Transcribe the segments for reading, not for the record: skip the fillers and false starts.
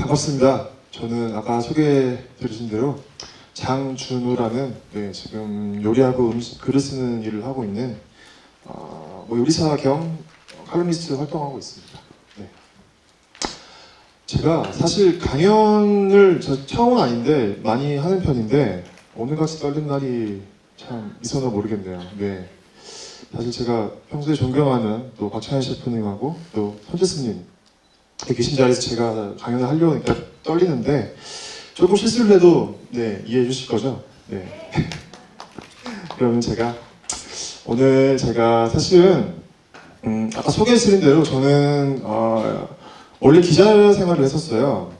반갑습니다. 저는 아까 소개해 드린 대로 장준우라는 지금 요리하고 글을 쓰는 일을 하고 있는 요리사 겸 칼럼니스트 활동하고 있습니다. 네. 제가 사실 강연을 처음은 아닌데 많이 하는 편인데 오늘같이 떨린 날이 참 있었나 모르겠네요. 네. 사실 제가 평소에 존경하는 또 박찬현 셰프님하고 또 손재수님 계신 자리에서 제가 강연을 하려고 하니까 떨리는데 조금 실수를 해도 이해해 주실 거죠? 네. 그러면 오늘 제가 사실은 아까 소개해 드린 대로 저는 원래 기자 생활을 했었어요.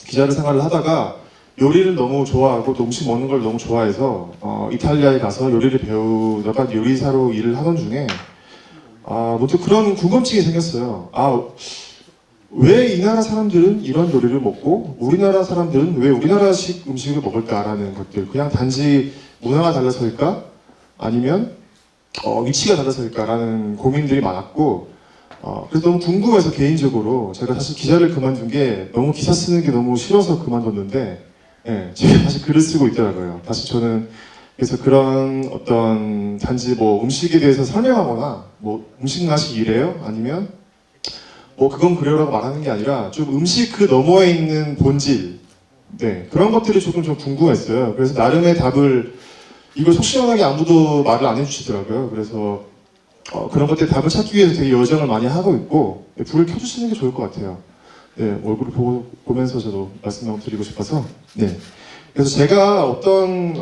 기자 생활을 하다가 요리를 너무 좋아하고 또 음식 먹는 걸 너무 좋아해서 이탈리아에 가서 요리를 배우다가 요리사로 일을 하던 중에 문득 그런 궁금증이 생겼어요. 왜 이 나라 사람들은 이런 요리를 먹고 우리나라 사람들은 왜 우리나라식 음식을 먹을까라는 것들, 그냥 단지 문화가 달라서일까? 아니면 위치가 달라서일까라는 고민들이 많았고 그래서 너무 궁금해서 개인적으로 제가 사실 기자를 그만둔 게 너무 기사 쓰는 게 너무 싫어서 그만뒀는데 제가 다시 글을 쓰고 있더라고요. 다시 저는 그래서 그런 어떤 단지 음식에 대해서 설명하거나 음식 맛이 이래요? 아니면 그건 그래요라고 말하는 게 아니라 좀 음식 그 너머에 있는 본질 그런 것들이 조금 좀 궁금했어요. 그래서 나름의 답을 이걸 속 시원하게 아무도 말을 안 해주시더라고요. 그래서 그런 것들 답을 찾기 위해서 되게 여정을 많이 하고 있고 불을 켜주시는 게 좋을 것 같아요. 얼굴을 보면서 저도 말씀 드리고 싶어서 그래서 제가 어떤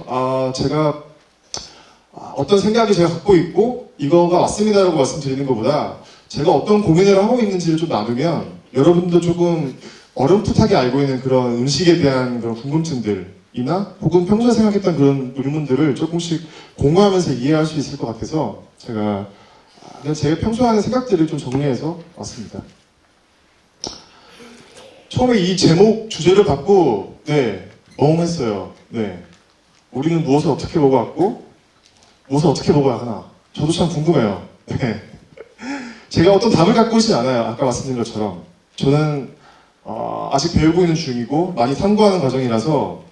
생각이 제가 갖고 있고 이거가 맞습니다라고 말씀드리는 것보다 제가 어떤 고민을 하고 있는지를 좀 나누면 여러분도 조금 어렴풋하게 알고 있는 그런 음식에 대한 그런 궁금증들이나 혹은 평소에 생각했던 그런 의문들을 조금씩 공유하면서 이해할 수 있을 것 같아서 제가 평소에 하는 생각들을 좀 정리해서 왔습니다. 처음에 이 제목 주제를 받고 멍했어요. 우리는 무엇을 어떻게 먹어왔고 무엇을 어떻게 먹어야 하나 저도 참 궁금해요. 제가 어떤 답을 갖고 있진 않아요. 아까 말씀드린 것처럼 저는 아직 배우고 있는 중이고 많이 탐구하는 과정이라서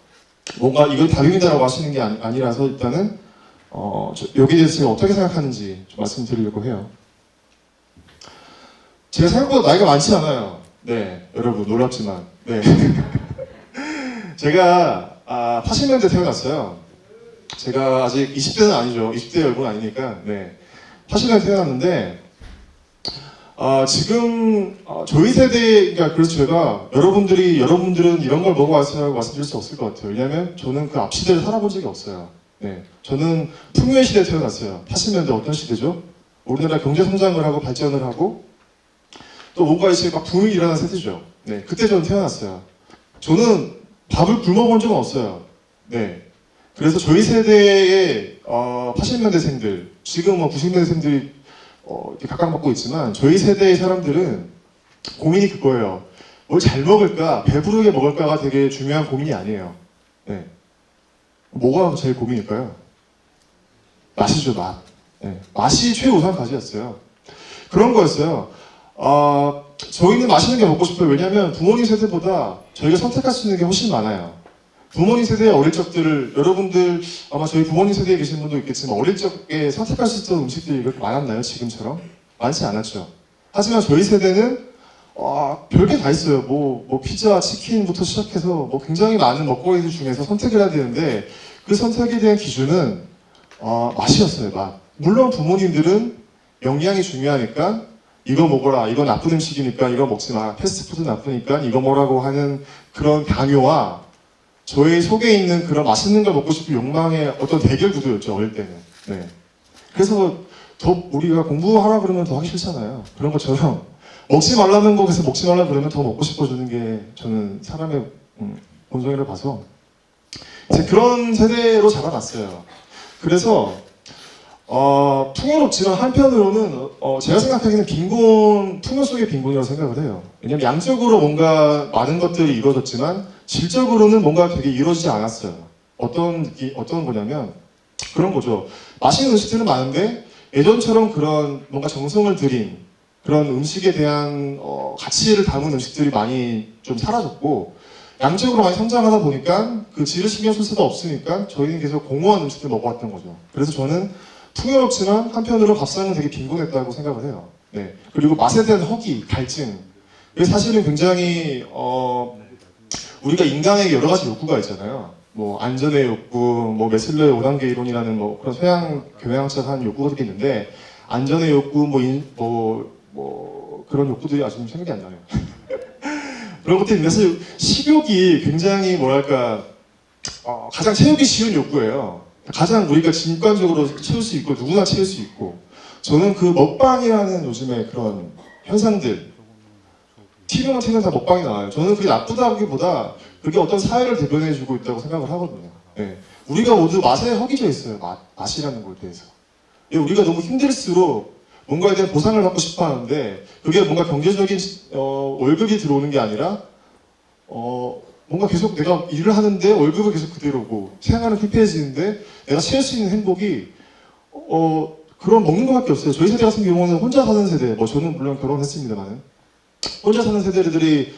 뭔가 이건 답입니다라고 하시는 게 아니라서 일단은 여기에 대해서 제가 어떻게 생각하는지 좀 말씀드리려고 해요. 제가 생각보다 나이가 많지 않아요. 여러분 놀랍지만 제가 80년대 태어났어요. 제가 아직 20대는 아니죠. 20대 얼굴 아니니까 80년대 태어났는데 지금 저희 세대가 그래서 제가 여러분들은 이런 걸 먹어왔어요라고 말씀드릴 수 없을 것 같아요. 왜냐면 저는 그 앞 시대를 살아본 적이 없어요. 저는 풍요의 시대에 태어났어요. 80년대 어떤 시대죠? 우리나라 경제 성장을 하고 발전을 하고 또 뭔가 이제 막 붐이 일어나는 세대죠. 그때 저는 태어났어요. 저는 밥을 굶어본 적은 없어요. 그래서 저희 세대의 80년대생들, 지금 90년대생들이 이렇게 각광받고 있지만 저희 세대의 사람들은 고민이 그거예요. 뭘 잘 먹을까, 배부르게 먹을까가 되게 중요한 고민이 아니에요. 뭐가 제일 고민일까요? 맛이죠, 맛. 맛이 최우선 가지였어요. 그런 거였어요. 저희는 맛있는 게 먹고 싶어요. 왜냐하면 부모님 세대보다 저희가 선택할 수 있는 게 훨씬 많아요. 부모님 세대의 어릴 적들을 여러분들 아마 저희 부모님 세대에 계신 분도 있겠지만 어릴 적에 선택할 수 있던 음식들이 그렇게 많았나요? 지금처럼? 많지 않았죠. 하지만 저희 세대는 별게 다 있어요. 피자, 치킨부터 시작해서 굉장히 많은 먹거리들 중에서 선택을 해야 되는데 그 선택에 대한 기준은 맛이었어요. 맛. 물론 부모님들은 영양이 중요하니까 이거 먹어라, 이거 나쁜 음식이니까 이거 먹지 마, 패스트푸드 나쁘니까 이거 먹으라고 하는 그런 강요와 저희 속에 있는 그런 맛있는 걸 먹고 싶은 욕망의 어떤 대결 구도였죠, 어릴 때는. 그래서 더 우리가 공부하라 그러면 더 하기 싫잖아요. 그런 것처럼 먹지 말라는 거에서 먹지 말라 그러면 더 먹고 싶어지는 게 저는 사람의 본성이라 봐서 이제 그런 세대로 자라났어요. 그래서 풍요롭지만 한편으로는 제가 생각하기에는 풍요 속의 빈곤이라고 생각을 해요. 왜냐면 양적으로 뭔가 많은 것들이 이루어졌지만 질적으로는 뭔가 되게 이루어지지 않았어요. 어떤 거냐면 그런 거죠. 맛있는 음식들은 많은데 예전처럼 그런 뭔가 정성을 들인 그런 음식에 대한 가치를 담은 음식들이 많이 좀 사라졌고 양적으로 많이 성장하다 보니까 그 질을 신경 쓸 수도 없으니까 저희는 계속 공허한 음식들 먹어왔던 거죠. 그래서 저는 풍요롭지만 한편으로 밥상은 되게 빈곤했다고 생각을 해요. 네. 그리고 맛에 대한 허기, 갈증. 이게 사실은 굉장히 우리가 인간에게 여러 가지 욕구가 있잖아요. 뭐 안전의 욕구, 뭐 메슬러의 5단계 이론이라는 뭐 그런 서양 교양학자가 한 욕구가 있는데 안전의 욕구, 그런 욕구들이 아직 생각이 안 나네요. 그런 것들이 있는데 사실 식욕이 굉장히 뭐랄까 가장 채우기 쉬운 욕구예요. 가장 우리가 직관적으로 채울 수 있고 누구나 채울 수 있고 저는 그 먹방이라는 요즘에 그런 현상들 TV만 틀면 다 먹방이 나와요. 저는 그게 나쁘다기보다 그게 어떤 사회를 대변해주고 있다고 생각을 하거든요. 네. 우리가 모두 맛에 허기져 있어요. 맛이라는 것에 대해서. 우리가 너무 힘들수록 뭔가에 대한 보상을 받고 싶어 하는데 그게 뭔가 경제적인 월급이 들어오는 게 아니라 뭔가 계속 내가 일을 하는데 월급은 계속 그대로고 생활은 피폐해지는데 내가 채울 수 있는 행복이 그런 먹는 것밖에 없어요. 저희 세대 같은 경우는 혼자 사는 세대, 뭐 저는 물론 결혼했습니다만 혼자 사는 세대들이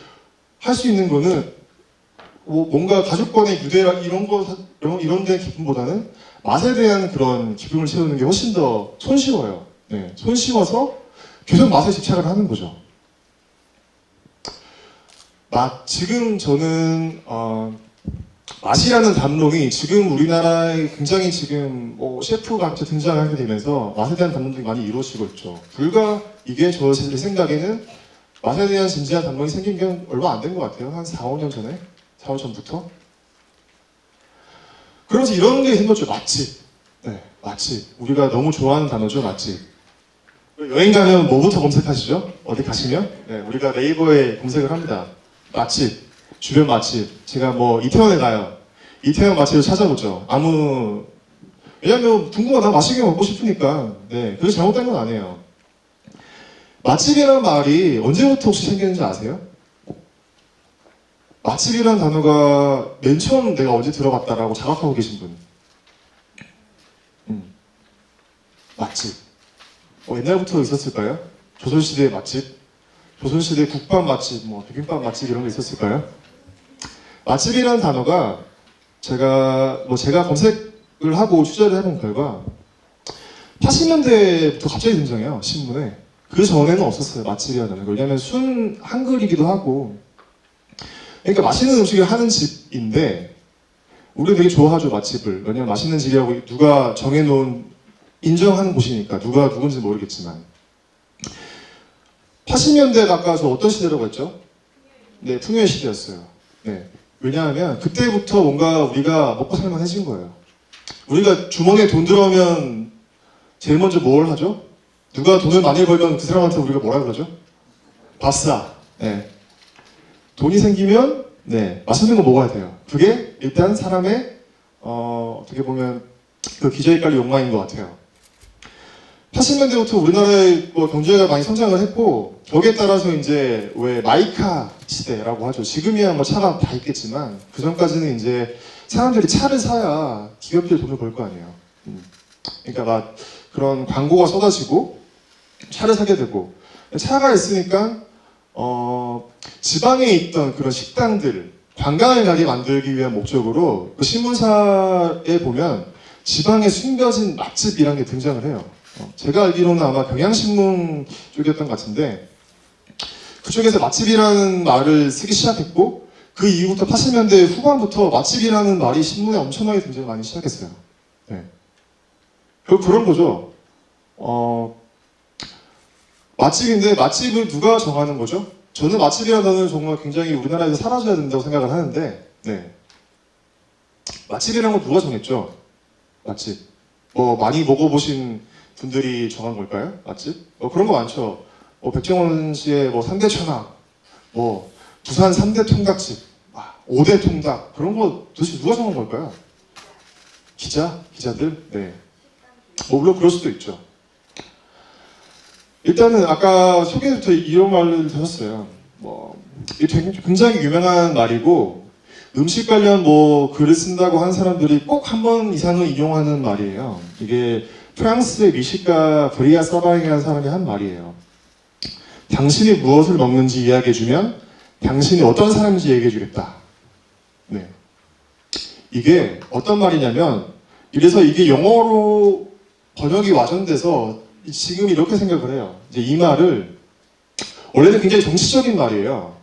할 수 있는 거는 뭔가 가족 간의 유대라 이런 데 기쁨보다는 맛에 대한 그런 기쁨을 채우는 게 훨씬 더 손쉬워요. 네, 손쉬워서 계속 맛에 집착을 하는 거죠. 지금 저는 맛이라는 담론이 지금 우리나라에 굉장히 지금 셰프가 같이 등장하게 되면서 맛에 대한 담론들이 많이 이루어지고 있죠. 불과 이게 제 생각에는 맛에 대한 진지한 담론이 생긴 게 얼마 안 된 것 같아요. 한 4, 5년 전에? 4, 5년 전부터? 그러면서 이런 게 생겼죠. 맛집. 네, 맛집. 우리가 너무 좋아하는 단어죠. 맛집. 여행 가면 뭐부터 검색하시죠? 어디 가시면? 네, 우리가 네이버에 검색을 합니다. 맛집, 주변 맛집. 제가 뭐 이태원에 가요. 이태원 맛집을 찾아보죠. 왜냐면 궁금하다. 맛있게 먹고 싶으니까. 네, 그게 잘못된 건 아니에요. 맛집이라는 말이 언제부터 혹시 생겼는지 아세요? 맛집이라는 단어가 맨 처음 내가 언제 들어봤다라고 자각하고 계신 분. 맛집. 옛날부터 있었을까요? 조선시대의 맛집? 조선시대 국밥 맛집, 비빔밥 맛집 이런 게 있었을까요? 맛집이라는 단어가 제가 검색을 하고 취재를 해본 결과 80년대부터 갑자기 등장해요, 신문에. 그 전에는 없었어요, 맛집이라는 단어가. 왜냐면 순 한글이기도 하고. 그러니까 맛있는 음식을 하는 집인데, 우리 되게 좋아하죠, 맛집을. 왜냐면 맛있는 집이라고 누가 정해놓은, 인정하는 곳이니까. 누가 누군지 모르겠지만. 80년대 가까워서 어떤 시대라고 했죠? 네, 풍요의 시대였어요. 네. 왜냐하면 그때부터 뭔가 우리가 먹고 살만해진 거예요. 우리가 주머니에 돈 들어오면 제일 먼저 뭘 하죠? 누가 돈을 많이 벌면 그 사람한테 우리가 뭐라 그러죠? 밥사. 네. 돈이 생기면 네, 맛있는 거 먹어야 돼요. 그게 일단 사람의 어떻게 보면 그 기저에 깔린 욕망인 것 같아요. 80년대부터 우리나라의 경제가 많이 성장을 했고 거기에 따라서 이제 왜 마이카 시대라고 하죠. 지금이야 차가 다 있겠지만 그 전까지는 이제 사람들이 차를 사야 기업들이 돈을 벌 거 아니에요. 그러니까 그런 광고가 쏟아지고 차를 사게 되고 차가 있으니까 지방에 있던 그런 식당들 관광을 가게 만들기 위한 목적으로 그 신문사에 보면 지방에 숨겨진 맛집이라는 게 등장을 해요. 제가 알기로는 아마 경향신문 쪽이었던 것 같은데 그쪽에서 맛집이라는 말을 쓰기 시작했고 그 이후부터 80년대 후반부터 맛집이라는 말이 신문에 엄청나게 등장을 많이 시작했어요. 네. 그런 거죠. 맛집인데 맛집을 누가 정하는 거죠? 저는 맛집이라는 단어는 정말 굉장히 우리나라에서 사라져야 된다고 생각을 하는데 네. 맛집이라는 건 누가 정했죠? 맛집. 많이 먹어보신 분들이 정한 걸까요? 맛집? 그런 거 많죠. 백종원 씨의 3대 천왕, 부산 3대 통닭집, 5대 통닭, 그런 거 도대체 누가 정한 걸까요? 기자들? 네. 물론 그럴 수도 있죠. 일단은 아까 소개부터 이런 말을 하셨어요. 이게 굉장히 유명한 말이고 음식 관련 글을 쓴다고 한 사람들이 꼭 한 번 이상은 인용하는 말이에요. 이게 프랑스의 미식가 브리아 사바잉이라는 사람이 한 말이에요. 당신이 무엇을 먹는지 이야기해주면 당신이 어떤 사람인지 얘기해주겠다. 네. 이게 어떤 말이냐면, 이래서 이게 영어로 번역이 와전돼서 지금 이렇게 생각을 해요. 이제 이 말을, 원래는 굉장히 정치적인 말이에요.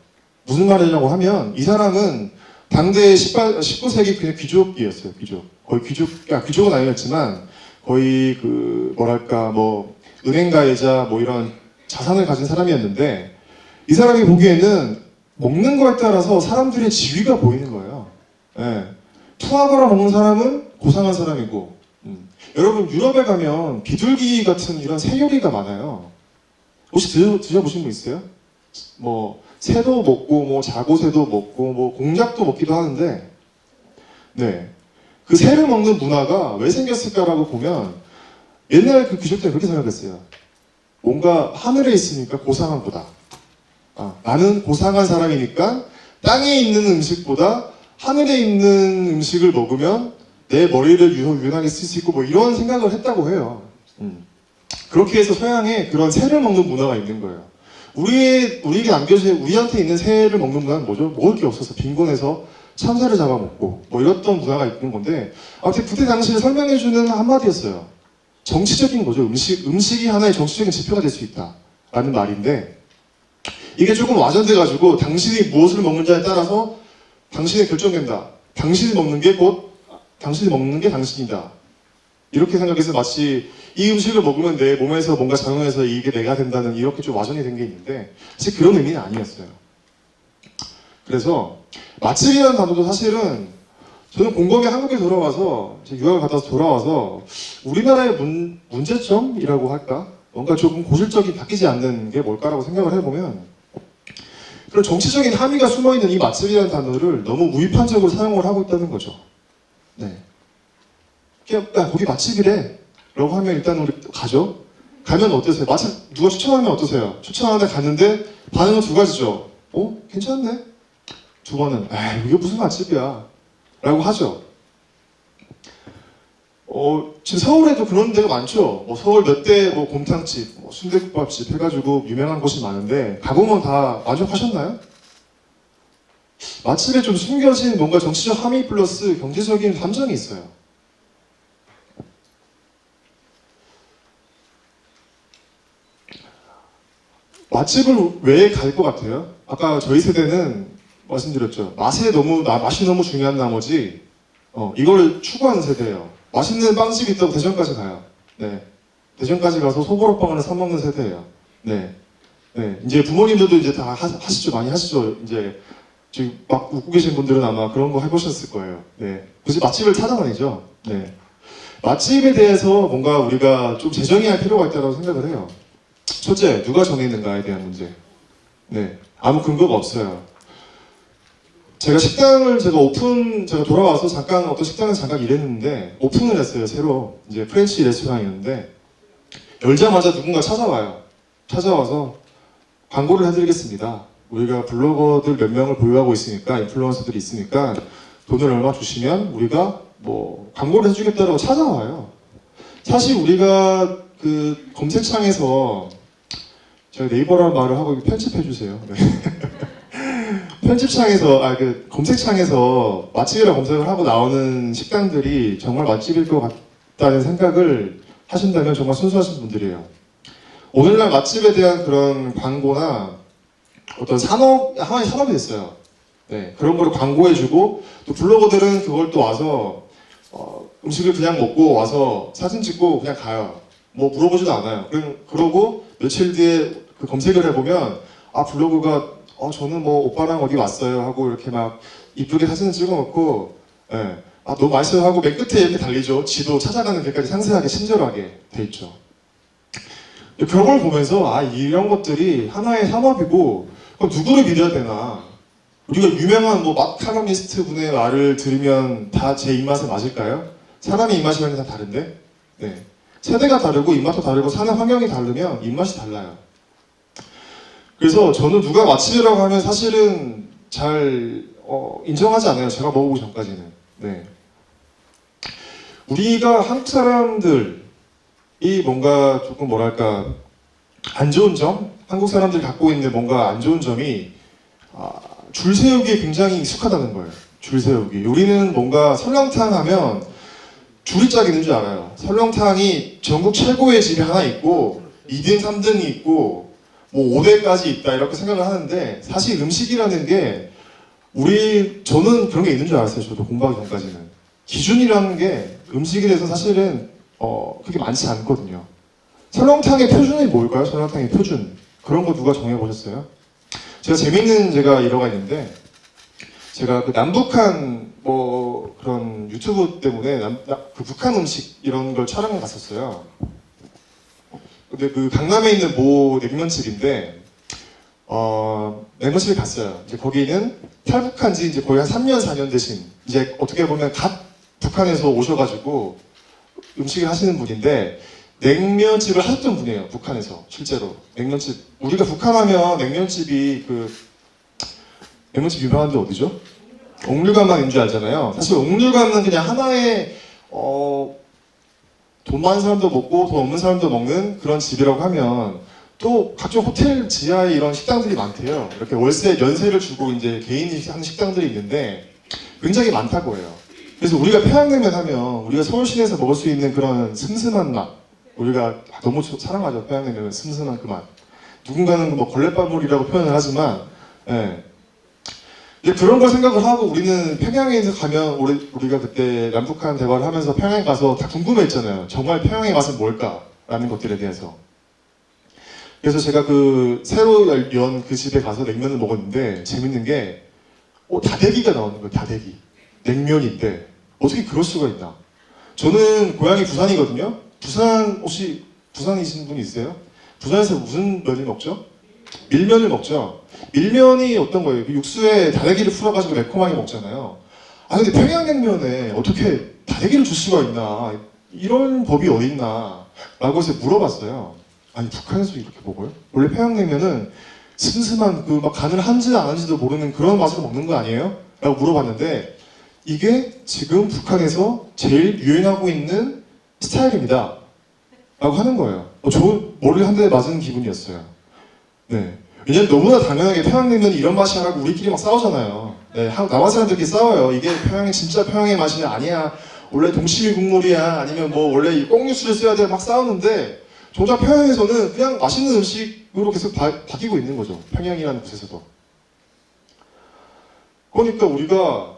무슨 말이냐고 하면, 이 사람은 당대 19세기 그냥 귀족이었어요. 귀족. 거의 귀족은 아니었지만, 거의 뭐랄까, 은행가이자 이런 자산을 가진 사람이었는데, 이 사람이 보기에는 먹는 거에 따라서 사람들의 지위가 보이는 거예요. 예. 투하거나 먹는 사람은 고상한 사람이고, 여러분 유럽에 가면 비둘기 같은 이런 새요리가 많아요. 혹시 드셔보신 분 있어요? 새도 먹고 자고새도 먹고 공작도 먹기도 하는데, 네, 그 새를 먹는 문화가 왜 생겼을까라고 보면 옛날 그 귀족들이 그렇게 생각했어요. 뭔가 하늘에 있으니까 고상한 거다. 나는 고상한 사람이니까 땅에 있는 음식보다 하늘에 있는 음식을 먹으면 내 머리를 유연하게 쓸 수 있고 이런 생각을 했다고 해요. 그렇게 해서 서양에 그런 새를 먹는 문화가 있는 거예요. 우리한테 있는 새를 먹는 문화는 뭐죠? 먹을 게 없어서 빈곤해서 참새를 잡아먹고 이랬던 문화가 있는 건데, 아무튼 그때 당시에 설명해주는 한마디였어요. 정치적인 거죠. 음식이 하나의 정치적인 지표가 될 수 있다 라는 말인데, 이게 조금 와전돼가지고 당신이 무엇을 먹는지에 따라서 당신이 결정된다. 당신이 먹는 게 당신이다. 이렇게 생각해서 마치 이 음식을 먹으면 내 몸에서 뭔가 작용해서 이게 내가 된다는, 이렇게 좀 와전이 된 게 있는데, 사실 그런 의미는 아니었어요. 그래서 맛집이라는 단어도 사실은 저는 곰곰이 한국에 돌아와서, 유학을 갔다 돌아와서 우리나라의 문제점이라고 할까? 뭔가 조금 고질적이 바뀌지 않는 게 뭘까라고 생각을 해보면, 그런 정치적인 함의가 숨어있는 이 맛집이라는 단어를 너무 무비판적으로 사용을 하고 있다는 거죠. 네. 그냥 거기 맛집이래 라고 하면 일단 우리 가죠. 가면 어떠세요? 맛집 누가 추천하면 어떠세요? 추천하는데 갔는데 반응은 두 가지죠. 괜찮네. 두 번은 이게 무슨 맛집이야 라고 하죠. 지금 서울에도 그런 데가 많죠. 서울 몇 대 곰탕집, 순댓국밥집 해가지고 유명한 곳이 많은데 가보면 다 만족하셨나요? 맛집에 좀 숨겨진 뭔가 정치적 함의 플러스 경제적인 함정이 있어요. 맛집을 왜 갈 것 같아요? 아까 저희 세대는 말씀드렸죠. 맛이 너무 중요한 나머지 이걸 추구하는 세대예요. 맛있는 빵집이 있다고 대전까지 가요. 네, 대전까지 가서 소보로빵을 사 먹는 세대예요. 네, 네. 이제 부모님들도 이제 다 하시죠, 많이 하시죠. 이제 지금 막 웃고 계신 분들은 아마 그런 거 해보셨을 거예요. 네, 굳이 맛집을 찾아다니죠. 네, 맛집에 대해서 뭔가 우리가 좀 재정의할 필요가 있다고 생각을 해요. 첫째, 누가 정했는가에 대한 문제. 네, 아무 근거가 없어요. 제가 돌아와서 어떤 식당에서 잠깐 일했는데, 오픈을 했어요, 새로. 이제 프렌치 레스토랑이었는데, 열자마자 누군가 찾아와서, 광고를 해드리겠습니다. 우리가 블로거들 몇 명을 보유하고 있으니까, 인플루언서들이 있으니까, 돈을 얼마 주시면, 우리가 광고를 해주겠다라고 찾아와요. 사실 우리가 검색창에서, 제가 네이버라는 말을 하고 편집해주세요. 네. 검색창에서 맛집이라 검색을 하고 나오는 식당들이 정말 맛집일 것 같다는 생각을 하신다면 정말 순수하신 분들이에요. 오늘날 맛집에 대한 그런 광고나 어떤 하나의 산업이 됐어요. 네, 그런 거를 광고해주고, 또 블로거들은 그걸 또 와서 음식을 그냥 먹고 와서 사진 찍고 그냥 가요. 물어보지도 않아요. 그러고 며칠 뒤에 검색을 해보면, 블로그가 저는 오빠랑 어디 왔어요 하고 이렇게 막 이쁘게 사진을 찍어놓고, 예, 너무 맛있어요 하고 맨 끝에 이렇게 달리죠. 지도 찾아가는 길까지 상세하게 친절하게 돼 있죠. 그런 걸 보면서 이런 것들이 하나의 산업이고, 그럼 누구를 믿어야 되나? 우리가 유명한 마카로니스트 분의 말을 들으면 다 제 입맛에 맞을까요? 사람의 입맛이라는 게 다 다른데, 네, 세대가 다르고 입맛도 다르고 사는 환경이 다르면 입맛이 달라요. 그래서 저는 누가 맛집이라고 하면 사실은 잘 인정하지 않아요. 제가 먹어보기 전까지는. 네. 우리가 한국 사람들이 뭔가 조금 안 좋은 점, 한국 사람들이 갖고 있는 뭔가 안 좋은 점이 줄 세우기에 굉장히 익숙하다는 거예요. 줄 세우기. 우리는 뭔가 설렁탕 하면 줄이 짝 있는 줄 알아요. 설렁탕이 전국 최고의 집이 하나 있고 2등, 3등이 있고 뭐 5대까지 있다 이렇게 생각을 하는데 사실 음식이라는 게 저는 그런 게 있는 줄 알았어요. 저도 공부하기 전까지는. 기준이라는 게 음식에 대해서 사실은 그렇게 많지 않거든요. 설렁탕의 표준이 뭘까요? 설렁탕의 표준. 그런 거 누가 정해보셨어요? 제가 재밌는 일화가 있는데 제가 그 남북한 그런 유튜브 때문에 그 북한 음식 이런 걸 촬영을 갔었어요. 근데 그 강남에 있는 모 냉면집인데 냉면집에 갔어요. 이제 거기는 탈북한 지 이제 거의 한 3년, 4년 되신 이제 어떻게 보면 갓 북한에서 오셔가지고 음식을 하시는 분인데 냉면집을 하셨던 분이에요. 북한에서 실제로 냉면집 우리가 북한 하면 냉면집이 냉면집 유명한 데 어디죠? 옥류관만인 줄 알잖아요. 사실 옥류관은 그냥 하나의 돈 많은 사람도 먹고 돈 없는 사람도 먹는 그런 집이라고 하면 또 각종 호텔 지하에 이런 식당들이 많대요. 이렇게 연세를 주고 이제 개인이 하는 식당들이 있는데 굉장히 많다고 해요. 그래서 우리가 평양냉면 하면 우리가 서울 시내에서 먹을 수 있는 그런 슴슴한 맛, 우리가 너무 사랑하죠. 평양냉면은 슴슴한 그 맛. 누군가는 뭐 걸레바물이라고 표현을 하지만, 예. 그런 걸 생각을 하고 우리는 평양에 가면 우리가 그때 남북한 대화를 하면서 평양 가서 다 궁금했잖아요. 정말 평양의 맛은 뭘까라는 것들에 대해서. 그래서 제가 그 새로 연 그 집에 가서 냉면을 먹었는데 재밌는 게 다대기가 나오는 거예요. 다대기. 냉면인데 어떻게 그럴 수가 있나? 저는 고향이 부산이거든요. 혹시 부산이신 분 있으세요? 부산에서 무슨 면을 먹죠? 밀면을 먹죠. 밀면이 어떤 거예요? 그 육수에 다대기를 풀어가지고 매콤하게 먹잖아요. 근데 평양냉면에 어떻게 다대기를 줄 수가 있나? 이런 법이 어딨나? 라고 해서 물어봤어요. 아니 북한에서 이렇게 먹어요? 원래 평양냉면은 슴슴한 막 간을 한지 안 한지도 모르는 그런 맛으로 먹는 거 아니에요? 라고 물어봤는데 이게 지금 북한에서 제일 유행하고 있는 스타일입니다. 라고 하는 거예요. 저 머리 한 대 맞은 기분이었어요. 네. 왜냐면 너무나 당연하게 평양냉면이 이런 맛이라고 우리끼리 막 싸우잖아요. 네, 남한 사람들끼리 싸워요. 이게 진짜 평양의 맛이 아니야. 원래 동치미 국물이야. 아니면 원래 이 꽁육수를 써야 돼. 막 싸우는데 정작 평양에서는 그냥 맛있는 음식으로 계속 바뀌고 있는 거죠. 평양이라는 곳에서도. 그러니까 우리가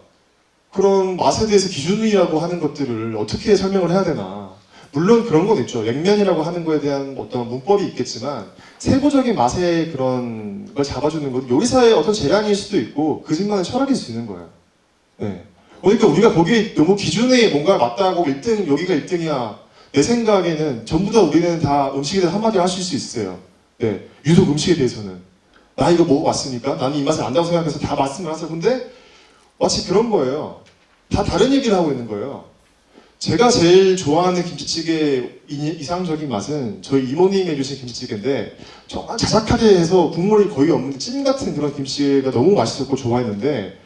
그런 맛에 대해서 기준이라고 하는 것들을 어떻게 설명을 해야 되나. 물론 그런 건 있죠. 냉면이라고 하는 거에 대한 어떤 문법이 있겠지만 세부적인 맛의 그런 걸 잡아주는 건 요리사의 어떤 재량일 수도 있고 그 집만의 철학일 수 있는 거예요. 네. 그러니까 우리가 거기에 너무 기준에 뭔가 맞다고 1등, 여기가 1등이야. 내 생각에는 전부 다 우리는 다 음식에 대해서 한마디 하실 수 있어요. 네. 유독 음식에 대해서는. 나 이거 먹어봤으니까 나는 이 맛을 안다고 생각해서 다 말씀을 하세요. 근데 마치 그런 거예요. 다 다른 얘기를 하고 있는 거예요. 제가 제일 좋아하는 김치찌개의 이상적인 맛은 저희 이모님이 해주신 김치찌개인데 정말 자작하게 해서 국물이 거의 없는 찜 같은 그런 김치찌개가 너무 맛있었고 좋아했는데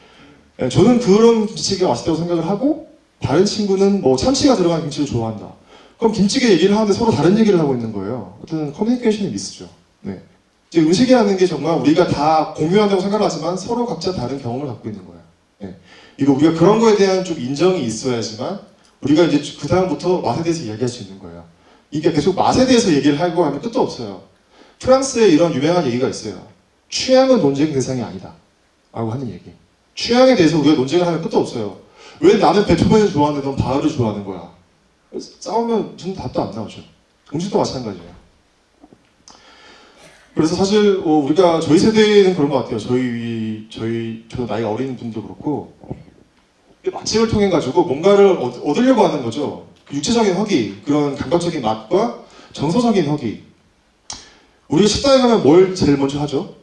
저는 그런 김치찌개가 맛있다고 생각을 하고 다른 친구는 참치가 들어간 김치를 좋아한다. 그럼 김치찌개 얘기를 하는데 서로 다른 얘기를 하고 있는 거예요. 어떤 커뮤니케이션이 미스죠. 네. 이제 음식이라는 게 정말 우리가 다 공유한다고 생각하지만 서로 각자 다른 경험을 갖고 있는 거예요. 네. 이거 우리가 그런 거에 대한 좀 인정이 있어야지만 우리가 이제 그 다음부터 맛에 대해서 이야기할 수 있는 거예요. 이게 계속 맛에 대해서 얘기를 하고 하면 끝도 없어요. 프랑스에 이런 유명한 얘기가 있어요. 취향은 논쟁 대상이 아니다. 라고 하는 얘기. 취향에 대해서 우리가 논쟁을 하면 끝도 없어요. 왜 나는 베토벤을 좋아하는데 넌 바흐를 좋아하는 거야? 싸우면 무슨 답도 안 나오죠. 음식도 마찬가지예요. 그래서 사실 우리가 저희 세대는 그런 것 같아요. 저도 나이가 어린 분도 그렇고 맛집을 통해 가지고 뭔가를 얻으려고 하는 거죠. 육체적인 허기, 그런 감각적인 맛과 정서적인 허기. 우리가 식당에 가면 뭘 제일 먼저 하죠?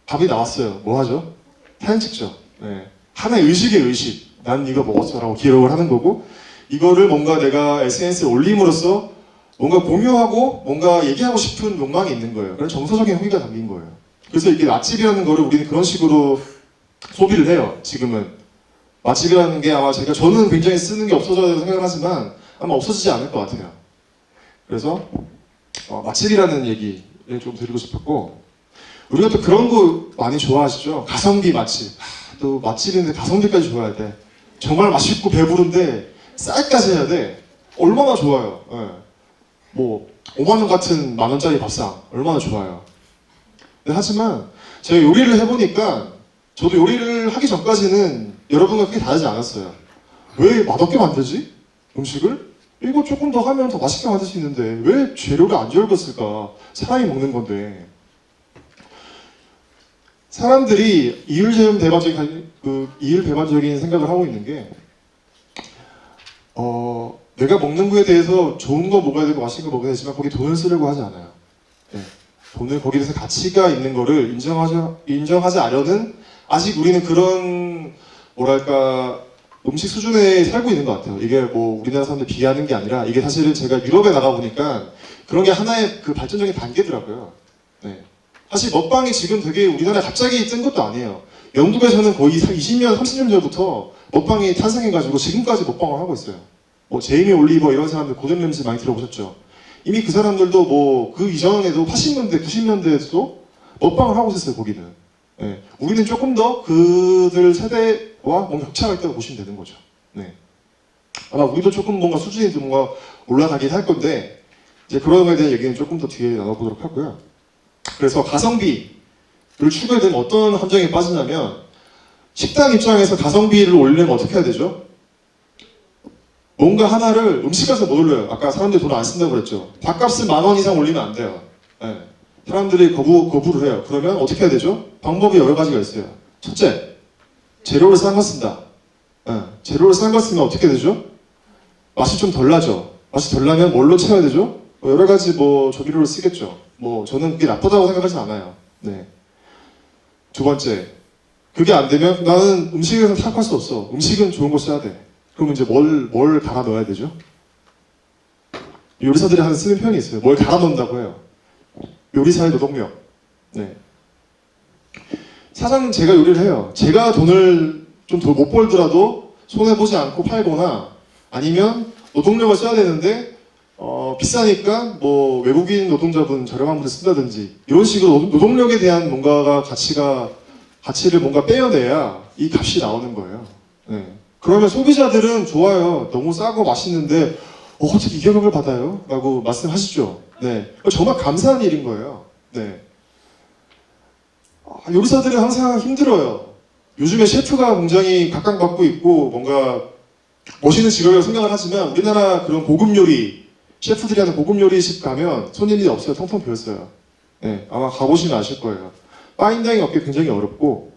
밥이 나왔어요. 뭐 하죠? 사진 찍죠. 네. 하나의 의식의 의식. 난 이거 먹었어라고 기록을 하는 거고 이거를 뭔가 내가 SNS에 올림으로써 뭔가 공유하고 뭔가 얘기하고 싶은 욕망이 있는 거예요. 그런 정서적인 허기가 담긴 거예요. 그래서 이게 맛집이라는 거를 우리는 그런 식으로 소비를 해요. 지금은. 맛집이라는 게 아마 저는 굉장히 쓰는 게 없어져야 된다고 생각을 하지만 아마 없어지지 않을 것 같아요. 그래서 맛집이라는 얘기 좀 드리고 싶었고, 우리가 또 그런 거 많이 좋아하시죠? 가성비 맛집. 또 맛집인데 가성비까지 좋아야 돼. 정말 맛있고 배부른데 쌀까지 해야 돼. 얼마나 좋아요. 예. 뭐 5만 원 같은 만 원짜리 밥상 얼마나 좋아요. 근데 하지만 제가 요리를 해보니까 저도 요리를 하기 전까지는 여러분과 크게 다르지 않았어요. 왜 맛없게 만들지? 음식을? 이거 조금 더 하면 더 맛있게 만들 수 있는데 왜 재료가 안 좋을까? 사람이 먹는 건데. 사람들이 이율배반적인 생각을 하고 있는 게, 내가 먹는 거에 대해서 좋은 거 먹어야 되고 맛있는 거 먹어야 되지만 거기 돈을 쓰려고 하지 않아요. 네. 돈을 거기에 대해서 가치가 있는 거를 인정하지 않으려는, 아직 우리는 그런 뭐랄까 음식 수준에 살고 있는 것 같아요. 이게 뭐 우리나라 사람들 비하하는 게 아니라, 이게 사실은 제가 유럽에 나가 보니까 그런 게 하나의 그 발전적인 단계더라고요. 네. 사실 먹방이 지금 되게 우리나라에 갑자기 뜬 것도 아니에요. 영국에서는 거의 20년, 30년 전부터 먹방이 탄생해가지고 지금까지 먹방을 하고 있어요. 뭐 제이미 올리버 이런 사람들, 고든 램지 많이 들어보셨죠? 이미 그 사람들도 뭐 그 이전에도 80년대, 90년대에도 먹방을 하고 있었어요, 거기는. 네. 우리는 조금 더 그들 세대와 뭔가 격차가 있다고 보시면 되는 거죠. 네. 아마 우리도 조금 뭔가 수준이 좀 뭔가 올라가긴 할 건데, 이제 그런 거에 대한 얘기는 조금 더 뒤에 나눠보도록 하고요. 그래서 가성비를 추구해야 되면 어떤 함정에 빠지냐면, 식당 입장에서 가성비를 올리려면 어떻게 해야 되죠? 뭔가 하나를 음식값을 못 올려요. 아까 사람들이 돈 안 쓴다고 그랬죠. 밥값을 10,000원 이상 올리면 안 돼요. 네. 사람들이 거부를 해요. 그러면 어떻게 해야 되죠? 방법이 여러 가지가 있어요. 첫째, 재료를 싼 거 쓴다. 네. 재료를 싼 거 쓰면 어떻게 되죠? 맛이 좀 덜 나죠. 맛이 덜 나면 뭘로 채워야 되죠? 여러 가지 뭐 조미료를 쓰겠죠. 뭐 저는 그게 나쁘다고 생각하지 않아요. 네. 두 번째, 그게 안 되면 나는 음식에서 타협할 수 없어. 음식은 좋은 거 써야 돼. 그러면 이제 뭘 갈아 넣어야 되죠? 요리사들이 하는 쓰는 표현이 있어요. 뭘 갈아 넣는다고 해요. 요리사의 노동력. 네. 사장은 제가 요리를 해요. 제가 돈을 좀 더 못 벌더라도 손해보지 않고 팔거나, 아니면 노동력을 써야 되는데 비싸니까 뭐 외국인 노동자분 저렴한 분을 쓴다든지, 이런 식으로 노동력에 대한 뭔가가 가치를 뭔가 빼어내야 이 값이 나오는 거예요. 네. 그러면 소비자들은 좋아요. 너무 싸고 맛있는데 어떻게 이 가격을 받아요? 라고 말씀하시죠. 네. 정말 감사한 일인 거예요. 네. 요리사들은 항상 힘들어요. 요즘에 셰프가 굉장히 각광받고 있고 뭔가 멋있는 직업이라고 생각을 하지만, 우리나라 그런 고급 요리, 셰프들이 하는 고급 요리집 가면 손님이 없어요. 텅텅 비었어요. 네. 아마 가보시면 아실 거예요. 파인다이닝 업계 굉장히 어렵고,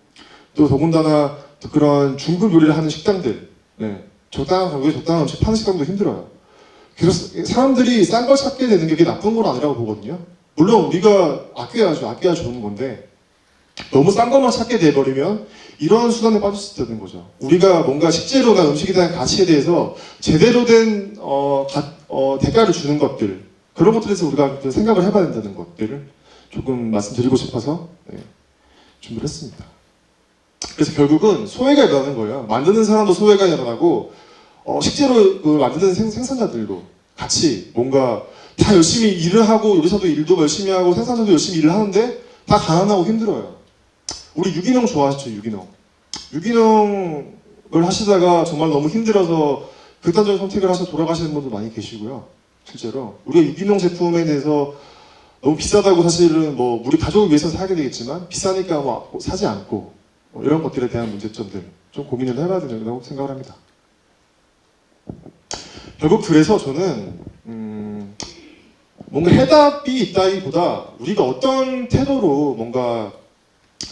또 더군다나 또 그런 중급 요리를 하는 식당들, 네. 적당한 가격에 적당한 음식 파는 식당도 힘들어요. 그래서 사람들이 싼 걸 찾게 되는 게 그게 나쁜 건 아니라고 보거든요. 물론 우리가 아껴야죠. 아껴야 좋은 건데, 너무 싼 것만 찾게 돼버리면 이런 수단에 빠질 수 있다는 거죠. 우리가 뭔가 식재료나 음식에 대한 가치에 대해서 제대로 된 대가를 주는 것들, 그런 것들에 대해서 우리가 좀 생각을 해봐야 된다는 것들을 조금 말씀드리고 싶어서 준비를 했습니다. 그래서 결국은 소외가 일어나는 거예요. 만드는 사람도 소외가 일어나고, 식재료 만드는 생산자들도 같이 뭔가 다 열심히 일을 하고, 요리사도 일도 열심히 하고 생산자도 열심히 일을 하는데 다 가난하고 힘들어요. 우리 유기농 좋아하시죠? 유기농을 하시다가 정말 너무 힘들어서 극단적인 선택을 하셔서 돌아가시는 분도 많이 계시고요. 실제로 우리가 유기농 제품에 대해서 너무 비싸다고 사실은 뭐 우리 가족을 위해서 사게 되겠지만, 비싸니까 뭐 사지 않고 이런 것들에 대한 문제점들 좀 고민을 해봐야 된다고 생각을 합니다. 결국 그래서 저는 뭔가 해답이 있다기보다 우리가 어떤 태도로 뭔가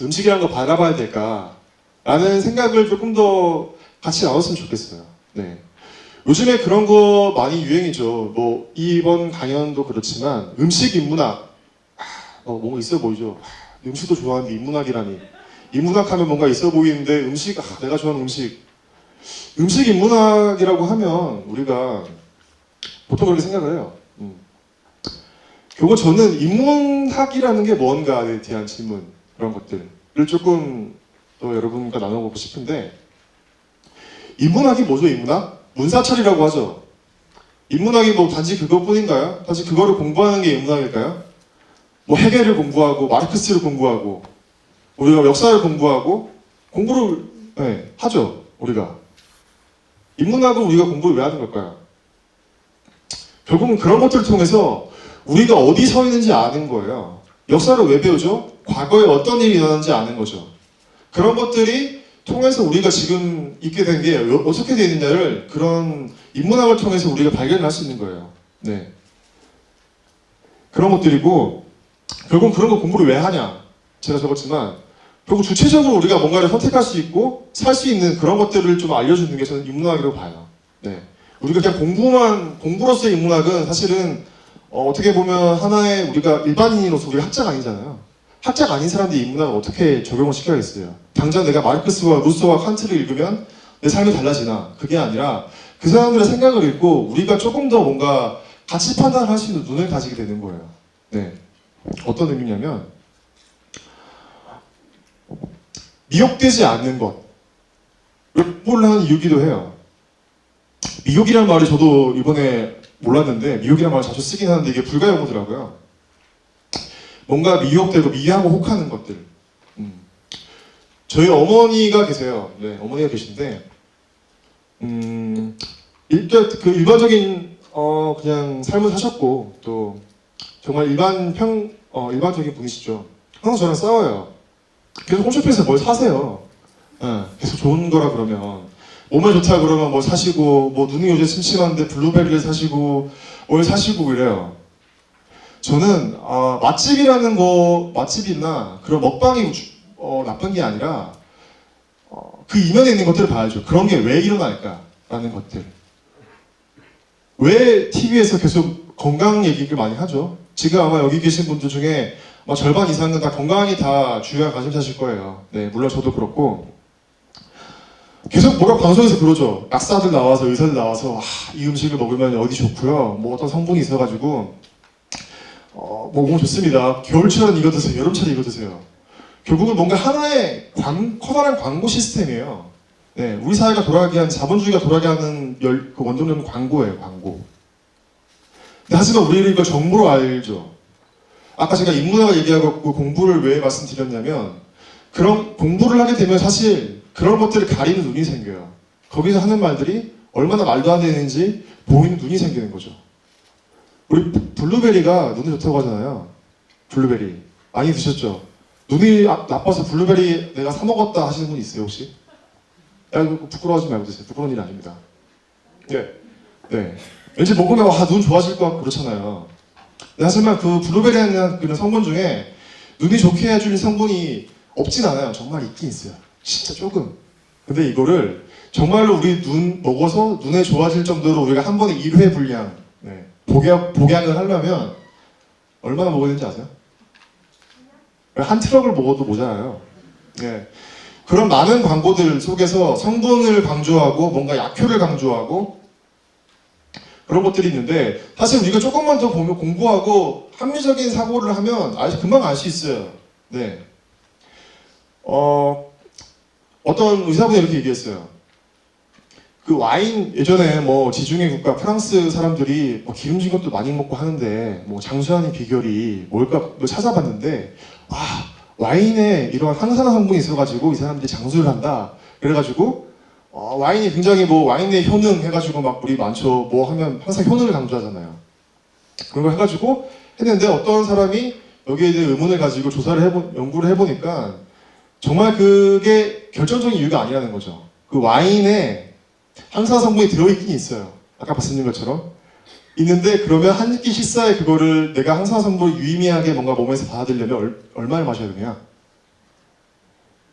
음식이라는 걸 바라봐야 될까라는 생각을 조금 더 같이 나눴으면 좋겠어요. 네. 요즘에 그런 거 많이 유행이죠. 뭐 이번 강연도 그렇지만 음식 인문학, 뭔가 있어 보이죠. 음식도 좋아하는데 인문학이라니. 인문학하면 뭔가 있어 보이는데 내가 좋아하는 음식 인문학이라고 하면 우리가 보통 그렇게 생각을 해요. 결국 저는 인문학이라는 게 뭔가에 대한 질문, 그런 것들을 조금 더 여러분과 나눠보고 싶은데, 인문학이 뭐죠? 인문학? 문사철이라고 하죠. 인문학이 뭐 단지 그것뿐인가요? 단지 그거를 공부하는 게 인문학일까요? 뭐 헤겔을 공부하고 마르크스를 공부하고 우리가 역사를 공부하고 공부를 하죠. 우리가 인문학은 우리가 공부를 왜 하는 걸까요? 결국은 그런 것들을 통해서 우리가 어디 서 있는지 아는 거예요. 역사를 왜 배우죠? 과거에 어떤 일이 일어났는지 아는 거죠. 그런 것들이 통해서 우리가 지금 있게 된 게 어떻게 되느냐를 그런 인문학을 통해서 우리가 발견을 할 수 있는 거예요. 네. 그런 것들이고 결국 그런 거 공부를 왜 하냐? 제가 적었지만 결국 주체적으로 우리가 뭔가를 선택할 수 있고 살 수 있는 그런 것들을 좀 알려주는 게 저는 인문학이라고 봐요. 네. 우리가 그냥 공부로서의 인문학은 사실은 어떻게 보면 하나의 우리가 일반인으로서 우리가 학자가 아니잖아요. 학자가 아닌 사람들이 인문학을 어떻게 적용을 시켜야겠어요. 당장 내가 마르크스와 루소와 칸트를 읽으면 내 삶이 달라지나? 그게 아니라 그 사람들의 생각을 읽고 우리가 조금 더 뭔가 가치 판단을 할 수 있는 눈을 가지게 되는 거예요. 네. 어떤 의미냐면 미혹되지 않는 것. 공부를 하는 이유기도 해요. 미혹이라는 말이 저도 이번에 몰랐는데 미혹이라는 말을 자주 쓰긴 하는데 이게 불가 용어더라고요. 뭔가 미혹되고 미하고 혹하는 것들. 저희 어머니가 계세요. 네, 어머니가 계신데 일반적인 그냥 삶을 사셨고 또 정말 일반적인 분이시죠. 항상 저랑 싸워요. 계속 홈쇼핑에서 뭘 사세요. 네, 계속 좋은 거라 그러면 몸에 좋다 그러면 뭐 사시고 뭐 눈이 요새 침침한데 블루베리를 사시고 뭘 사시고 이래요. 저는 맛집이나 그런 먹방이 나쁜 게 아니라 그 이면에 있는 것들을 봐야죠. 그런 게 왜 일어날까라는 것들. 왜 TV에서 계속 건강 얘기를 많이 하죠? 지금 아마 여기 계신 분들 중에 절반 이상은 다 건강이 다 중요한 관심사실 거예요. 네, 물론 저도 그렇고. 계속 뭐가 방송에서 그러죠. 약사들 나와서 의사들 나와서 이 음식을 먹으면 어디 좋고요. 뭐 어떤 성분이 있어가지고 뭐 몸 좋습니다. 겨울철은 이거 드세요. 여름철은 이거 드세요. 결국은 뭔가 하나의 커다란 광고 시스템이에요. 네, 우리 사회가 돌아가게 하는 자본주의가 돌아가게 하는 그 원동력은 광고예요. 광고. 근데 하지만 우리는 이걸 정보로 알죠. 아까 제가 인문학을 얘기하고 공부를 왜 말씀드렸냐면 그런 공부를 하게 되면 사실 그런 것들을 가리는 눈이 생겨요. 거기서 하는 말들이 얼마나 말도 안 되는지 보이는 눈이 생기는 거죠. 우리 블루베리가 눈에 좋다고 하잖아요. 블루베리 많이 드셨죠? 눈이 나빠서 블루베리 내가 사 먹었다 하시는 분 있어요 혹시? 야, 부끄러워하지 말고 드세요. 부끄러운 일이 아닙니다. 네. 왠지 먹으면 눈 좋아질 것 같고 그렇잖아요. 하지만 그 블루베리라는 그런 성분 중에 눈이 좋게 해주는 성분이 없진 않아요. 정말 있긴 있어요. 진짜 조금. 근데 이거를 정말로 우리 눈 먹어서 눈에 좋아질 정도로 우리가 한 번에 1회 분량 복약을 하려면 얼마나 먹어야 되는지 아세요? 한 트럭을 먹어도 모자라요. 네. 그런 많은 광고들 속에서 성분을 강조하고 뭔가 약효를 강조하고 그런 것들이 있는데 사실 우리가 조금만 더 보면 공부하고 합리적인 사고를 하면 금방 알 수 있어요. 네. 어떤 의사분이 이렇게 얘기했어요. 그 와인 예전에 뭐 지중해 국가 프랑스 사람들이 기름진 것도 많이 먹고 하는데 뭐 장수하는 비결이 뭘까 찾아봤는데 와인에 이런 항산화 성분이 있어가지고 이 사람들이 장수를 한다. 그래가지고 와인이 굉장히 와인의 효능 해가지고 우리 많죠. 뭐 하면 항상 효능을 강조하잖아요. 그런 걸 해가지고 했는데 어떤 사람이 여기에 대해 의문을 가지고 연구를 해보니까 정말 그게 결정적인 이유가 아니라는 거죠. 그 와인에 항산화 성분이 들어있긴 있어요. 아까 말씀드린 것처럼. 있는데 그러면 한 끼 식사에 그거를 내가 항산화 성분을 유의미하게 뭔가 몸에서 받아들이려면 얼마를 마셔야 되냐?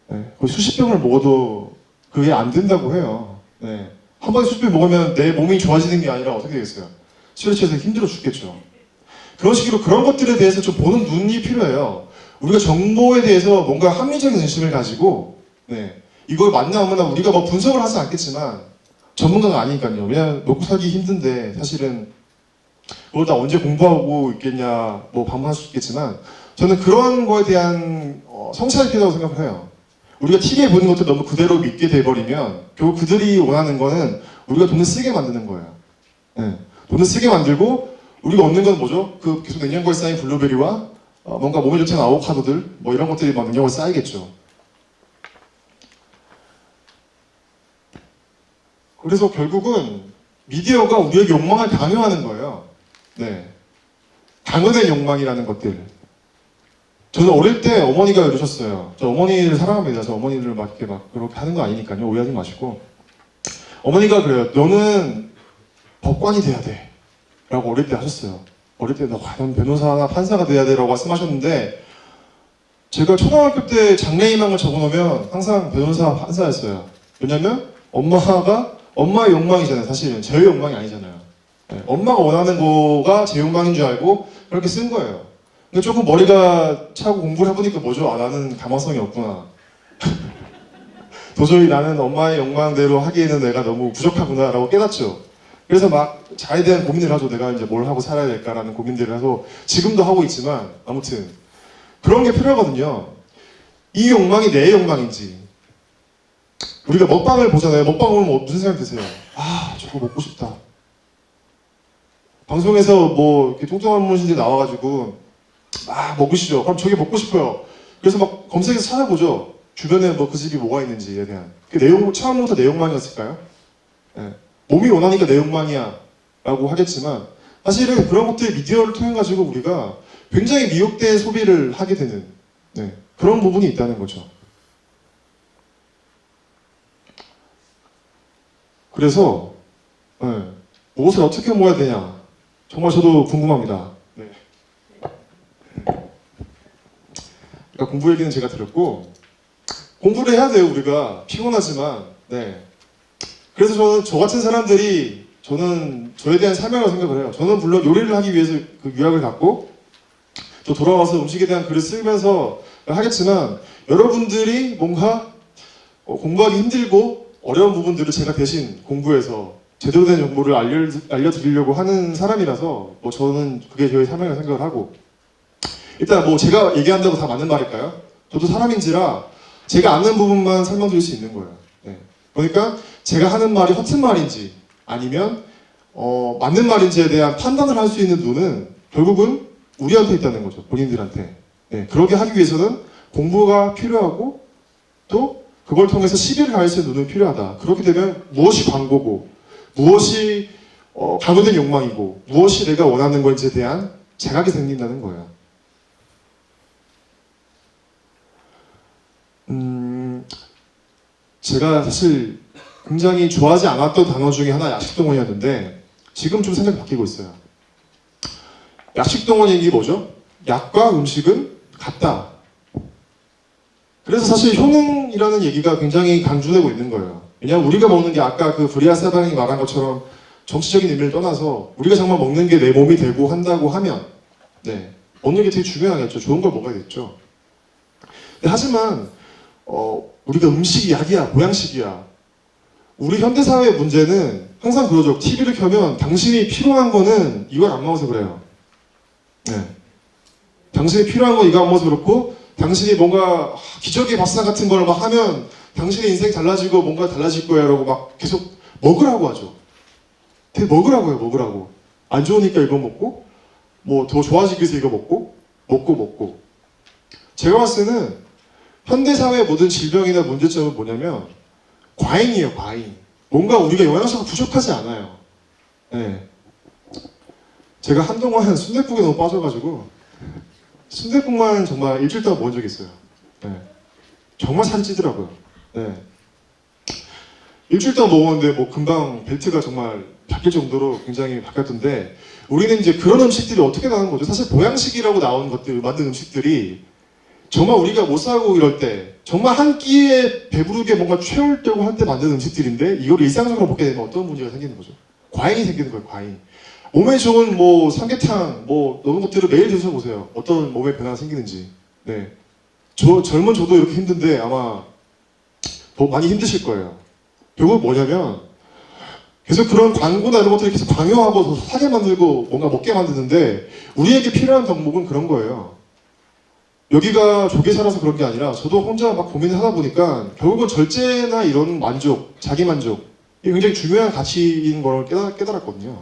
네, 거의 수십 병을 먹어도 그게 안 된다고 해요. 네. 한 번에 수십 병 먹으면 내 몸이 좋아지는 게 아니라 어떻게 되겠어요? 술에 취해서 힘들어 죽겠죠. 그런 식으로 그런 것들에 대해서 좀 보는 눈이 필요해요. 우리가 정보에 대해서 뭔가 합리적인 의심을 가지고 이걸 맞나 안 맞나 우리가 분석을 하지 않겠지만 전문가가 아니니까요. 왜냐면 먹고 살기 힘든데 사실은 그걸 다 언제 공부하고 있겠냐 반문할 수 있겠지만 저는 그런 거에 대한 성찰이 필요하다고 생각을 해요. 우리가 TV에 보는 것들 너무 그대로 믿게 돼버리면 결국 그들이 원하는 거는 우리가 돈을 쓰게 만드는 거예요. 돈을 쓰게 만들고 우리가 얻는 건 뭐죠? 그 계속 냉장고에 쌓인 블루베리와 뭔가 몸에 좋지 않은 아보카도들 뭐 이런 것들이 막 능력을 쌓이겠죠. 그래서 결국은 미디어가 우리에게 욕망을 강요하는 거예요. 네, 강요된 욕망이라는 것들. 저는 어릴 때 어머니가 이러셨어요. 저 어머니를 사랑합니다. 저 어머니를 막 이렇게 막 그렇게 하는 거 아니니까요. 오해하지 마시고. 어머니가 그래요. 너는 법관이 돼야 돼. 라고 어릴 때 하셨어요. 어릴 때 너 과연 변호사나 판사가 돼야 돼. 라고 말씀하셨는데 제가 초등학교 때 장래희망을 적어놓으면 항상 변호사, 판사였어요. 왜냐면 엄마의 욕망이잖아요. 사실은 제 욕망이 아니잖아요. 네, 엄마가 원하는 거가 제 욕망인 줄 알고 그렇게 쓴 거예요. 근데 조금 머리가 차고 공부를 해보니까 뭐죠? 아, 나는 가망성이 없구나. 도저히 나는 엄마의 욕망대로 하기에는 내가 너무 부족하구나 라고 깨닫죠. 그래서 막 자에 대한 고민을 하죠. 내가 이제 뭘 하고 살아야 될까라는 고민들을 해서 지금도 하고 있지만 아무튼 그런 게 필요하거든요. 이 욕망이 내 욕망인지. 우리가 먹방을 보잖아요. 먹방 보면 무슨 생각 드세요? 아, 저거 먹고 싶다. 방송에서 뭐 이렇게 뚱뚱한 분들이 나와가지고 먹으시죠. 그럼 저게 먹고 싶어요. 그래서 막 검색해서 찾아보죠. 주변에 뭐 그 집이 뭐가 있는지에 대한. 그 내용, 처음부터 내 욕망이었을까요? 네. 몸이 원하니까 내 욕망이야. 라고 하겠지만, 사실은 그런 것들 미디어를 통해가지고 우리가 굉장히 미혹된 소비를 하게 되는, 네, 그런 부분이 있다는 거죠. 그래서, 네, 무엇을 어떻게 모아야 되냐. 정말 저도 궁금합니다. 네. 그러니까 공부 얘기는 제가 들었고 공부를 해야 돼요. 우리가 피곤하지만. 네. 그래서 저는 저 같은 사람들이 저는 저에 대한 사명이라고 생각을 해요. 저는 물론 요리를 하기 위해서 그 유학을 갔고 또 돌아와서 음식에 대한 글을 쓰면서 하겠지만 여러분들이 뭔가 공부하기 힘들고 어려운 부분들을 제가 대신 공부해서 제대로 된 정보를 알려드리려고 하는 사람이라서 뭐 저는 그게 저의 사명이라고 생각을 하고 일단 뭐 제가 얘기한다고 다 맞는 말일까요? 저도 사람인지라 제가 아는 부분만 설명드릴 수 있는 거예요. 네. 그러니까 제가 하는 말이 허튼 말인지 아니면 맞는 말인지에 대한 판단을 할 수 있는 눈은 결국은 우리한테 있다는 거죠. 본인들한테. 네. 그러게 하기 위해서는 공부가 필요하고 또 그걸 통해서 시비를 가할 수 있는 눈은 필요하다. 그렇게 되면 무엇이 광고고 무엇이 강요된 욕망이고 무엇이 내가 원하는 건지에 대한 자각이 생긴다는 거예요. 제가 사실 굉장히 좋아하지 않았던 단어 중에 하나 약식동원이었는데 지금 좀 생각이 바뀌고 있어요. 약식동원 얘기 뭐죠? 약과 음식은 같다. 그래서 사실 효능이라는 얘기가 굉장히 강조되고 있는 거예요. 왜냐하면 우리가 먹는 게 아까 그 브리아 사방이 말한 것처럼 정치적인 의미를 떠나서 우리가 정말 먹는 게 내 몸이 되고 한다고 하면 네, 먹는 게 되게 중요하겠죠. 좋은 걸 먹어야겠죠. 하지만 우리가 음식이 약이야, 보양식이야. 우리 현대사회의 문제는 항상 그러죠. TV를 켜면 당신이 필요한 거는 이걸 안 먹어서 그래요. 네. 당신이 필요한 건 이거 안 먹어서 그렇고 당신이 뭔가 기적의 밥상 같은 걸 막 하면 당신의 인생 달라지고 뭔가 달라질 거야 라고 막 계속 먹으라고 하죠. 되게 먹으라고 해요. 먹으라고. 안 좋으니까 이거 먹고 뭐 더 좋아지기 위해서 이거 먹고 제가 봤을 때는 현대사회의 모든 질병이나 문제점은 뭐냐면 과잉이에요. 과잉. 뭔가 우리가 영양소가 부족하지 않아요. 네. 제가 한동안 순댓국에 너무 빠져가지고 순댓국만 정말 일주일 동안 먹은 적이 있어요. 네. 정말 살이 찌더라고요. 네. 일주일 동안 먹었는데 뭐 금방 벨트가 정말 바뀔 정도로 굉장히 바뀌었던데 우리는 이제 그런 음식들이 어떻게 나오는 거죠? 사실 보양식이라고 나온 것들, 만든 음식들이 정말 우리가 못 살고 이럴 때 정말 한 끼에 배부르게 뭔가 채우려고 할 때 만든 음식들인데 이걸 일상적으로 먹게 되면 어떤 문제가 생기는 거죠? 과잉이 생기는 거예요. 과잉. 몸에 좋은 뭐 삼계탕 뭐 이런 것들을 매일 드셔보세요. 어떤 몸에 변화가 생기는지. 네. 젊은 저도 이렇게 힘든데 아마 더 많이 힘드실 거예요. 결국 뭐냐면 계속 그런 광고나 이런 것들을 계속 강요하고 더 사게 만들고 뭔가 먹게 만드는데 우리에게 필요한 덕목은 그런 거예요. 여기가 좋게 살아서 그런 게 아니라 저도 혼자 막 고민을 하다 보니까 결국은 절제나 이런 만족, 자기 만족 이게 굉장히 중요한 가치인 걸 깨달았거든요.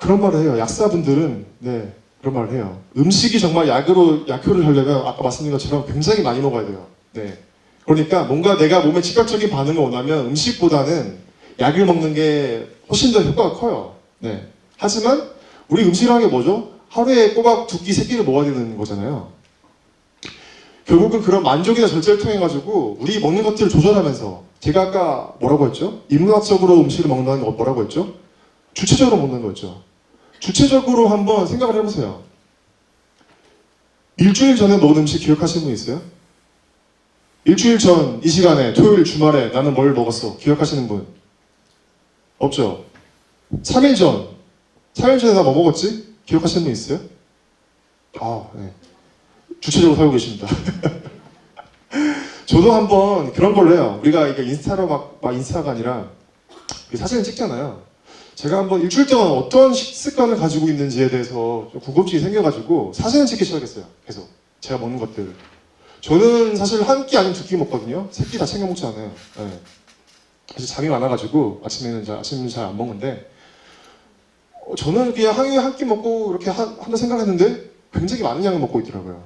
그런 말을 해요. 약사분들은 네 그런 말을 해요. 음식이 정말 약효를 하려면 아까 말씀드린 것처럼 굉장히 많이 먹어야 돼요. 네. 그러니까 뭔가 내가 몸에 즉각적인 반응을 원하면 음식보다는 약을 먹는 게 훨씬 더 효과가 커요. 네. 하지만 우리 음식이라는 게 뭐죠? 하루에 꼬박 2끼, 3끼를 먹어야 되는 거잖아요. 결국은 그런 만족이나 절제를 통해 가지고 우리 먹는 것들을 조절하면서 제가 아까 뭐라고 했죠? 인문학적으로 음식을 먹는다는 게 뭐라고 했죠? 주체적으로 먹는 거였죠. 주체적으로 한번 생각을 해보세요. 일주일 전에 먹은 음식 기억하시는 분 있어요? 일주일 전 이 시간에 토요일 주말에 나는 뭘 먹었어? 기억하시는 분? 없죠? 3일 전에 나 뭐 먹었지? 기억하시는 분 있어요? 아, 네. 주체적으로 살고 계십니다. 저도 한번 그런 걸로 해요. 우리가 이게 인스타로 막 인스타가 아니라 사진을 찍잖아요. 제가 한번 일주일 동안 어떤 식습관을 가지고 있는지에 대해서 좀 궁금증이 생겨가지고 사진을 찍기 시작했어요. 계속 제가 먹는 것들. 저는 사실 한 끼 아니면 2끼 먹거든요. 3끼 다 챙겨 먹지 않아요. 네. 사실 잠이 많아가지고 아침에는 잘 안 먹는데 저는 그냥 하루에 한 끼 먹고 이렇게 한다 생각했는데 굉장히 많은 양을 먹고 있더라고요.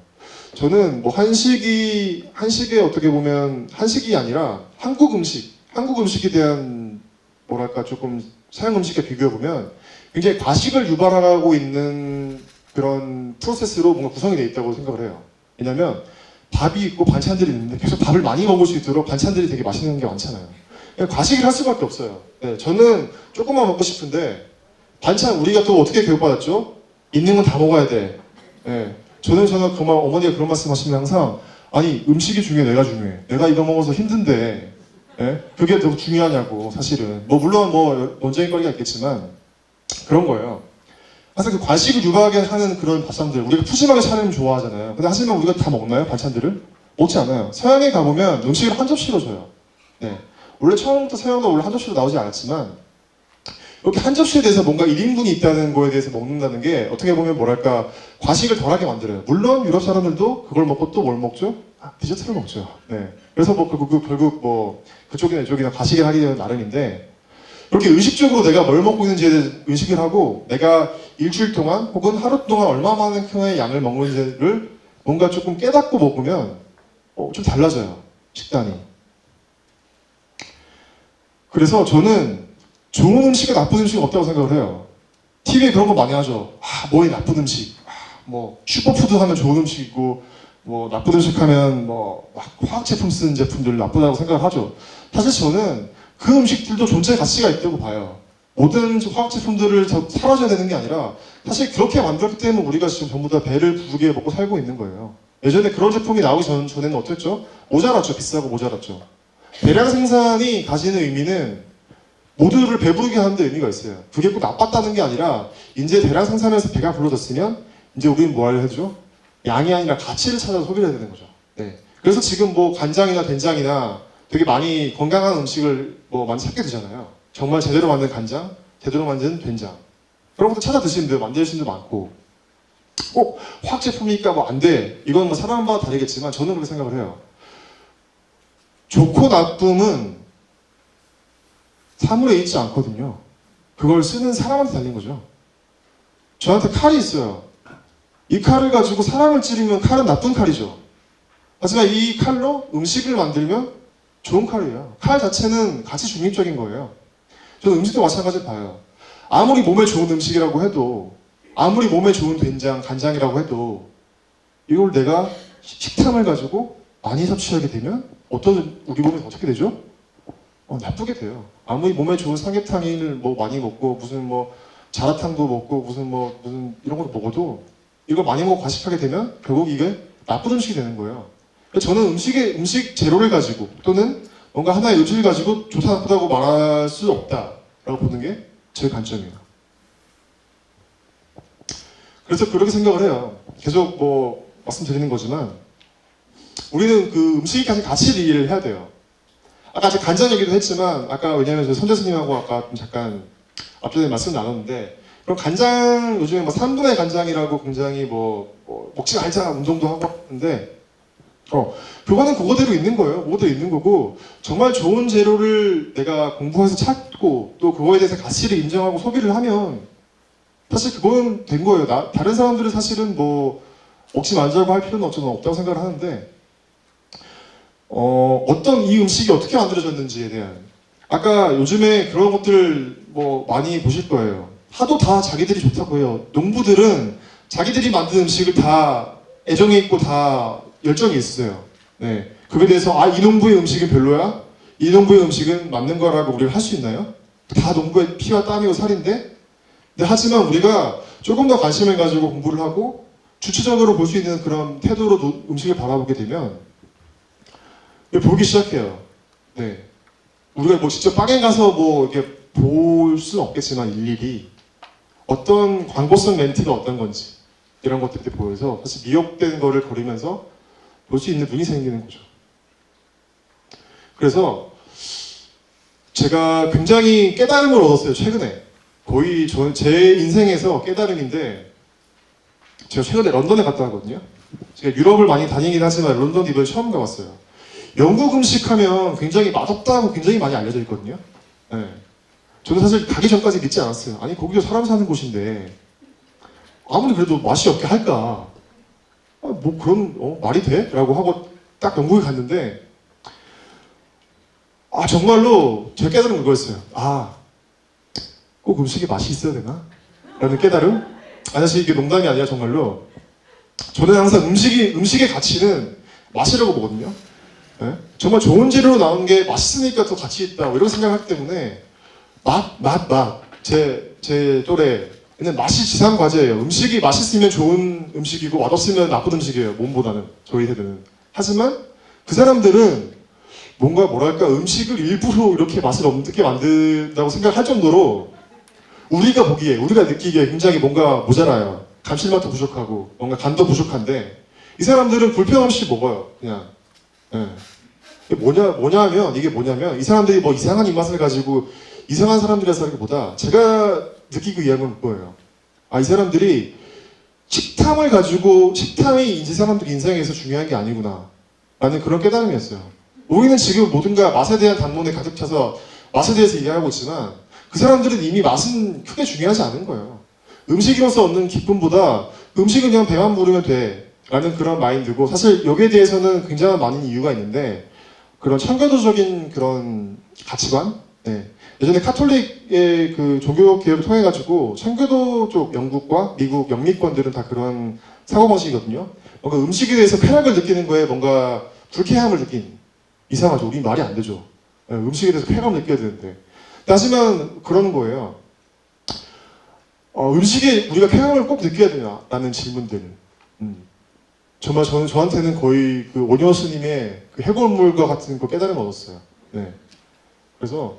저는 뭐 한식에 어떻게 보면 한식이 아니라 한국 음식에 대한 뭐랄까 조금 서양 음식에 비교해보면 굉장히 과식을 유발하고 있는 그런 프로세스로 뭔가 구성이 되어 있다고 생각을 해요. 왜냐면 밥이 있고 반찬들이 있는데 계속 밥을 많이 먹을 수 있도록 반찬들이 되게 맛있는 게 많잖아요. 그냥 과식을 할 수밖에 없어요. 네, 저는 조금만 먹고 싶은데 반찬 우리가 또 어떻게 교육받았죠? 있는 건 다 먹어야 돼. 네, 저는 정말 어머니가 그런 말씀 하시면 항상 아니 음식이 중요해 내가 중요해 내가 이거 먹어서 힘든데 예? 그게 더 중요하냐고 사실은 뭐 물론 뭐 논쟁의 거리가 있겠지만 그런 거예요. 항상 그 과식을 유발하게 하는 그런 밥상들 우리가 푸짐하게 차리면 좋아하잖아요. 근데 하지만 우리가 다 먹나요? 반찬들을? 먹지 않아요. 서양에 가보면 음식을 한 접시로 줘요. 네. 원래 처음부터 서양도 원래 한 접시로 나오지 않았지만 이렇게 한 접시에 대해서 뭔가 1인분이 있다는 거에 대해서 먹는다는 게 어떻게 보면 뭐랄까 과식을 덜하게 만들어요. 물론 유럽 사람들도 그걸 먹고 또 뭘 먹죠? 디저트를 먹죠. 네. 그래서 뭐 결국 뭐 그쪽이나 이쪽이나 과식을 하게 되는 나름인데 그렇게 의식적으로 내가 뭘 먹고 있는지에 대해서 의식을 하고 내가 일주일 동안 혹은 하루 동안 얼마만큼의 양을 먹는지를 뭔가 조금 깨닫고 먹으면 좀 달라져요. 식단이. 그래서 저는 좋은 음식과 나쁜 음식은 없다고 생각을 해요. TV에 그런 거 많이 하죠. 뭐에 나쁜 음식. 뭐 슈퍼푸드 하면 좋은 음식이고 뭐 나쁜 음식 하면 뭐 막 화학 제품 쓰는 제품들 나쁘다고 생각을 하죠. 사실 저는 그 음식들도 존재 가치가 있다고 봐요. 모든 화학 제품들을 사라져야 되는 게 아니라 사실 그렇게 만들었기 때문에 우리가 지금 전부 다 배를 부르게 먹고 살고 있는 거예요. 예전에 그런 제품이 나오기 전에는 어땠죠? 모자랐죠. 비싸고 모자랐죠. 대량 생산이 가지는 의미는 모두를 배부르게 하는 데 의미가 있어요. 그게 꼭 나빴다는 게 아니라 이제 대량 생산해서 배가 불러졌으면 이제 우리는 뭐 하려 해죠? 양이 아니라 가치를 찾아서 소비를 해야 되는 거죠. 네. 그래서 지금 뭐 간장이나 된장이나 되게 많이 건강한 음식을 뭐 많이 찾게 되잖아요. 정말 제대로 만든 간장, 제대로 만든 된장. 그런 것도 찾아 드시는 분들, 만드시는 분도 많고. 화학 제품이니까 뭐 안 돼. 이건 뭐 사람마다 다르겠지만 저는 그렇게 생각을 해요. 좋고 나쁨은 사물에 있지 않거든요. 그걸 쓰는 사람한테 달린 거죠. 저한테 칼이 있어요. 이 칼을 가지고 사람을 찌르면 칼은 나쁜 칼이죠. 하지만 이 칼로 음식을 만들면 좋은 칼이에요. 칼 자체는 가치 중립적인 거예요. 저는 음식도 마찬가지로 봐요. 아무리 몸에 좋은 음식이라고 해도 아무리 몸에 좋은 된장, 간장이라고 해도 이걸 내가 식탐을 가지고 많이 섭취하게 되면 우리 몸에 어떻게 되죠? 나쁘게 돼요. 아무리 몸에 좋은 삼계탕을 뭐 많이 먹고 무슨 뭐 자라탕도 먹고 무슨 이런 것도 먹어도 이걸 많이 먹고 과식하게 되면 결국 이게 나쁜 음식이 되는 거예요. 저는 음식 재료를 가지고 또는 뭔가 하나의 음식을 가지고 좋다 나쁘다고 말할 수 없다라고 보는 게 제 관점이에요. 그래서 그렇게 생각을 해요. 계속 뭐 말씀드리는 거지만 우리는 그 음식이 가진 가치를 이해를 해야 돼요. 아까 제가 간장 얘기도 했지만 아까 왜냐면 저 선재 스님하고 아까 좀 잠깐 앞전에 말씀 나눴는데 그럼 간장 요즘에 뭐 3분의 간장이라고 굉장히 뭐 먹지 말자 운동도 하고 하는데 그거는 그거대로 있는 거예요. 그거대로 있는 거고 정말 좋은 재료를 내가 공부해서 찾고 또 그거에 대해서 가치를 인정하고 소비를 하면 사실 그건 된 거예요. 다른 사람들은 사실은 뭐 먹지 말자고 할 필요는 저는 없다고 생각을 하는데 어떤 이 음식이 어떻게 만들어졌는지에 대한 아까 요즘에 그런 것들 뭐 많이 보실 거예요. 하도 다 자기들이 좋다고 해요. 농부들은 자기들이 만든 음식을 다 애정이 있고 다 열정이 있어요. 네. 그거에 대해서 이 농부의 음식은 별로야? 이 농부의 음식은 맞는 거라고 우리가 할 수 있나요? 다 농부의 피와 땀이고 살인데 근데 하지만 우리가 조금 더 관심을 가지고 공부를 하고 주체적으로 볼 수 있는 그런 태도로 음식을 바라보게 되면 보기 시작해요. 네. 우리가 뭐 직접 빵에 가서 뭐 이렇게 볼 수는 없겠지만 일일이 어떤 광고성 멘트가 어떤 건지 이런 것들이 보여서 사실 미혹된 거를 거리면서 볼 수 있는 눈이 생기는 거죠. 그래서 제가 굉장히 깨달음을 얻었어요, 최근에. 거의 제 인생에서 깨달음인데 제가 최근에 런던에 갔다 왔거든요. 제가 유럽을 많이 다니긴 하지만 런던 이번에 처음 가봤어요. 영국 음식 하면 굉장히 맛없다고 굉장히 많이 알려져 있거든요. 네. 저는 사실 가기 전까지 믿지 않았어요. 아니 거기도 사람 사는 곳인데 아무리 그래도 맛이 없게 할까? 뭐 그런 말이 돼? 라고 하고 딱 영국에 갔는데 정말로 제가 깨달은 그거였어요. 꼭 음식에 맛이 있어야 되나? 라는 깨달음? 사실 이게 농담이 아니라 정말로 저는 항상 음식의 가치는 맛이라고 보거든요. 네? 정말 좋은 재료로 나온 게 맛있으니까 더 가치 있다 이런 생각을 하기 때문에 맛. 제 또래는 맛이 지상 과제예요. 음식이 맛있으면 좋은 음식이고 맛없으면 나쁜 음식이에요. 몸보다는 저희 세대는. 하지만 그 사람들은 뭔가 뭐랄까 음식을 일부러 이렇게 맛을 없게 만든다고 생각할 정도로 우리가 느끼기에 굉장히 뭔가 모자라요. 감칠맛도 부족하고 뭔가 간도 부족한데 이 사람들은 불평 없이 먹어요. 그냥. 네. 이게 뭐냐면 이 사람들이 뭐 이상한 입맛을 가지고 이상한 사람들이라기보다 제가 느끼고 이해한 건 그거예요. 이 사람들이 식탐이 이제 사람들 인생에서 중요한 게 아니구나 라는 그런 깨달음이었어요. 우리는 지금 모든가 맛에 대한 담론에 가득 차서 맛에 대해서 이해하고 있지만 그 사람들은 이미 맛은 크게 중요하지 않은 거예요. 음식으로서 얻는 기쁨보다 음식은 그냥 배만 부르면 돼 라는 그런 마인드고 사실 여기에 대해서는 굉장히 많은 이유가 있는데 그런 청교도적인 그런 가치관? 네. 예전에 카톨릭의 그 종교 개혁을 통해 가지고 청교도 쪽 영국과 미국 영미권들은 다 그런 사고방식이거든요. 뭔가 음식에 대해서 쾌락을 느끼는 거에 뭔가 불쾌함을 이상하죠. 우리 말이 안 되죠. 네, 음식에 대해서 쾌감을 느껴야 되는데. 하지만 그러는 거예요. 음식에 우리가 쾌감을 꼭 느껴야 되나? 라는 질문들. 정말 저한테는 거의 그 오니어 스님의 그 해골물과 같은 그 깨달음을 얻었어요. 네. 그래서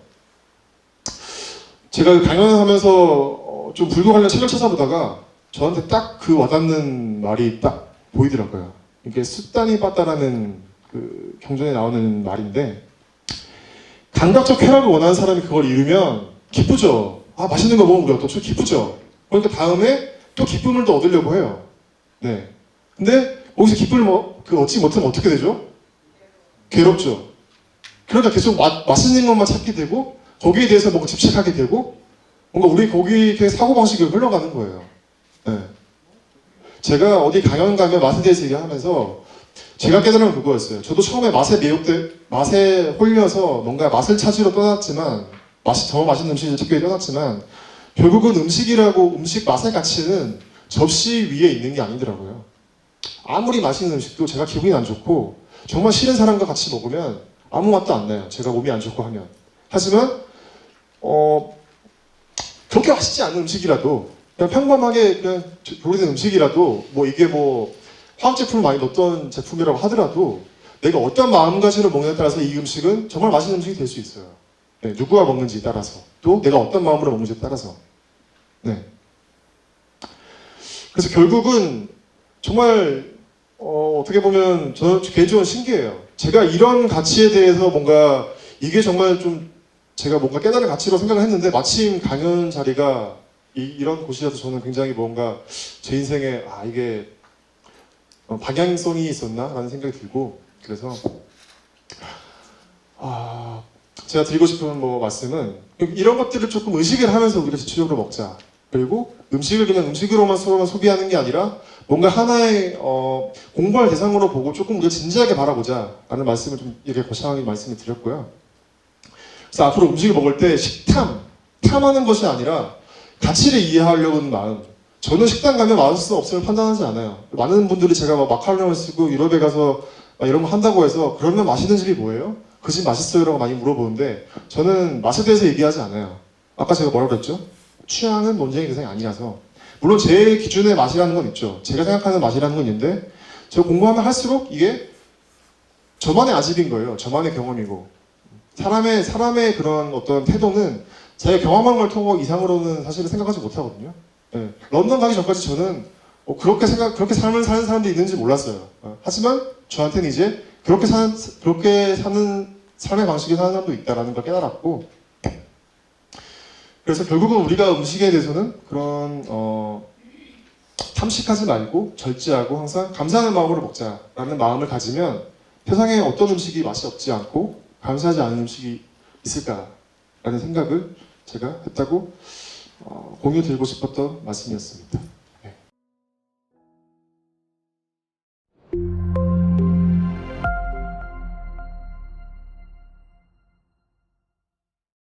제가 강연하면서 좀 불교 관련 책을 찾아보다가 저한테 딱 그 와닿는 말이 딱 보이더라고요. 이게 숫단이 빠따라는 그 경전에 나오는 말인데 감각적 쾌락을 원하는 사람이 그걸 이루면 기쁘죠. 맛있는 거 먹으면 우리가 또 기쁘죠. 그러니까 다음에 또 기쁨을 더 얻으려고 해요. 네. 근데 거기서 기쁨을 얻지 못하면 어떻게 되죠? 괴롭죠. 그러니까 계속 맛있는 것만 찾게 되고 거기에 대해서 뭔가 집착하게 되고 뭔가 우리 거기에 사고방식이 흘러가는 거예요. 네. 제가 어디 강연 가면 맛에 대해서 얘기하면서 제가 깨달은 건 그거였어요. 저도 처음에 맛에 홀려서 뭔가 맛을 찾으러 떠났지만 더 맛있는 음식을 찾기 위해 떠났지만 결국은 음식 맛의 가치는 접시 위에 있는 게 아니더라고요. 아무리 맛있는 음식도 제가 기분이 안 좋고 정말 싫은 사람과 같이 먹으면 아무 맛도 안 나요. 제가 몸이 안 좋고 하면. 하지만 그렇게 맛있지 않은 음식이라도 그냥 평범하게 그냥 조리된 음식이라도 이게 화학 제품을 많이 넣었던 제품이라고 하더라도 내가 어떤 마음가짐으로 먹느냐에 따라서 이 음식은 정말 맛있는 음식이 될 수 있어요. 네, 누구가 먹는지에 따라서 또 내가 어떤 마음으로 먹는지에 따라서. 네. 그래서 결국은 정말 어떻게 보면 저는 개인적으로 신기해요. 제가 이런 가치에 대해서 뭔가 이게 정말 좀 제가 뭔가 깨달은 가치로 생각을 했는데 마침 강연 자리가 이런 곳이라서 저는 굉장히 뭔가 제 인생에 이게 방향성이 있었나 라는 생각이 들고 그래서 제가 드리고 싶은 말씀은 이런 것들을 조금 의식을 하면서 우리가 지체적으로 먹자. 그리고 음식을 그냥 음식으로만 소비하는 게 아니라 뭔가 하나의 공부할 대상으로 보고 조금 우리가 진지하게 바라보자 라는 말씀을 좀 이렇게 거창하게 말씀을 드렸고요. 그래서 앞으로 음식을 먹을 때 탐하는 것이 아니라 가치를 이해하려고 하는 마음. 저는 식당 가면 맛있어 없으면 판단하지 않아요. 많은 분들이 제가 막 마카로니를 쓰고 유럽에 가서 막 이런 거 한다고 해서 그러면 맛있는 집이 뭐예요? 그 집 맛있어요? 라고 많이 물어보는데 저는 맛에 대해서 얘기하지 않아요. 아까 제가 뭐라고 그랬죠? 취향은 논쟁의 대상이 아니라서. 물론 제 기준의 맛이라는 건 있죠. 제가 생각하는 맛이라는 건 있는데 저 공부하면 할수록 이게 저만의 아집인 거예요. 저만의 경험이고. 사람의 그런 어떤 태도는 자기가 경험한 걸 통한 이상으로는 사실은 생각하지 못하거든요. 네. 런던 가기 전까지 저는 그렇게 삶을 사는 사람들이 있는지 몰랐어요. 하지만 저한테는 이제 그렇게 사는 삶의 방식이 사는 사람도 있다라는 걸 깨달았고, 그래서 결국은 우리가 음식에 대해서는 그런 탐식하지 말고 절제하고 항상 감사하는 마음으로 먹자라는 마음을 가지면 세상에 어떤 음식이 맛이 없지 않고 감사하지 않은 음식이 있을까라는 생각을 제가 했다고 공유 드리고 싶었던 말씀이었습니다.